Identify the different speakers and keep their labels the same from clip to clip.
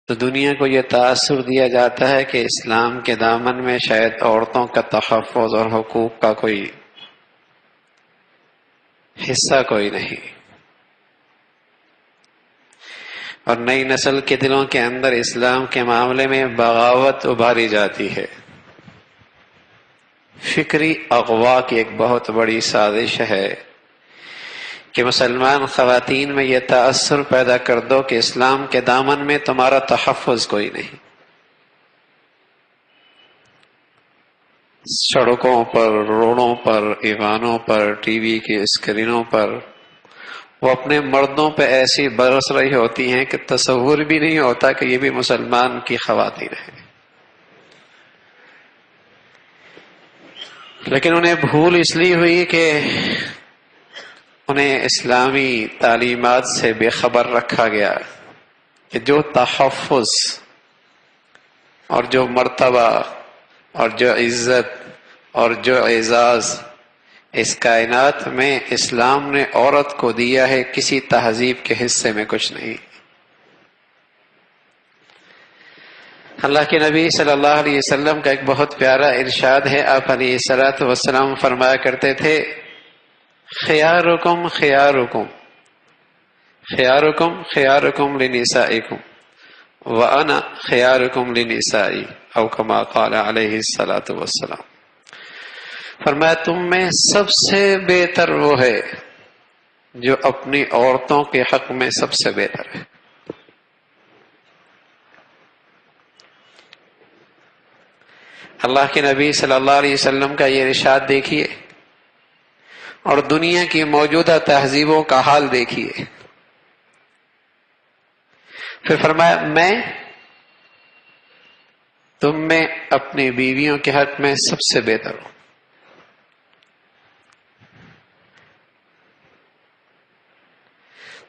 Speaker 1: تو دنیا کو یہ تاثر دیا جاتا ہے کہ اسلام کے دامن میں شاید عورتوں کا تحفظ اور حقوق کا کوئی حصہ کوئی نہیں، اور نئی نسل کے دلوں کے اندر اسلام کے معاملے میں بغاوت ابھاری جاتی ہے۔ فکری اغوا کی ایک بہت بڑی سازش ہے کہ مسلمان خواتین میں یہ تاثر پیدا کر دو کہ اسلام کے دامن میں تمہارا تحفظ کوئی نہیں۔ سڑکوں پر، روڈوں پر، ایوانوں پر، ٹی وی کی اسکرینوں پر وہ اپنے مردوں پہ ایسی برس رہی ہوتی ہیں کہ تصور بھی نہیں ہوتا کہ یہ بھی مسلمان کی خواتین ہیں، لیکن انہیں بھول اس لیے ہوئی کہ انہیں اسلامی تعلیمات سے بے خبر رکھا گیا کہ جو تحفظ اور جو مرتبہ اور جو عزت اور جو اعزاز اس کائنات میں اسلام نے عورت کو دیا ہے، کسی تہذیب کے حصے میں کچھ نہیں۔ اللہ کے نبی صلی اللہ علیہ وسلم کا ایک بہت پیارا ارشاد ہے، آپ علیہ الصلوۃ والسلام فرمایا کرتے تھے، خیارکم خیارکم خیارکم خیارکم لنسائکم وانا خیارکم لنسائی، او کما قال علیہ الصلوۃ والسلام۔ فرمایا تم میں سب سے بہتر وہ ہے جو اپنی عورتوں کے حق میں سب سے بہتر ہے۔ اللہ کے نبی صلی اللہ علیہ وسلم کا یہ ارشاد دیکھیے اور دنیا کی موجودہ تہذیبوں کا حال دیکھیے۔ پھر فرمایا میں تم میں اپنی بیویوں کے حق میں سب سے بہتر ہوں۔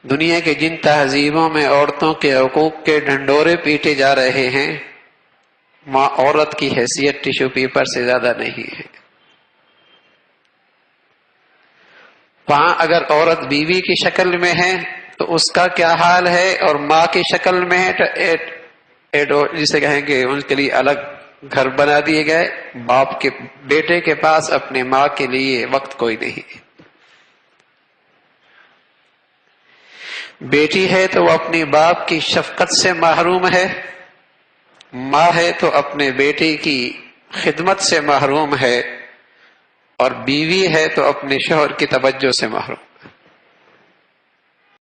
Speaker 1: دنیا کے جن تہذیبوں میں عورتوں کے حقوق کے ڈھنڈورے پیٹے جا رہے ہیں، وہاں عورت کی حیثیت ٹیشو پیپر سے زیادہ نہیں ہے۔ وہاں اگر عورت بیوی کی شکل میں ہے تو اس کا کیا حال ہے، اور ماں کی شکل میں ہے تو جسے کہیں گے ان کے لیے الگ گھر بنا دیے گئے، باپ کے بیٹے کے پاس اپنے ماں کے لیے وقت کوئی نہیں۔ بیٹی ہے تو وہ اپنی باپ کی شفقت سے محروم ہے، ماں ہے تو اپنے بیٹے کی خدمت سے محروم ہے، اور بیوی ہے تو اپنے شوہر کی توجہ سے محروم۔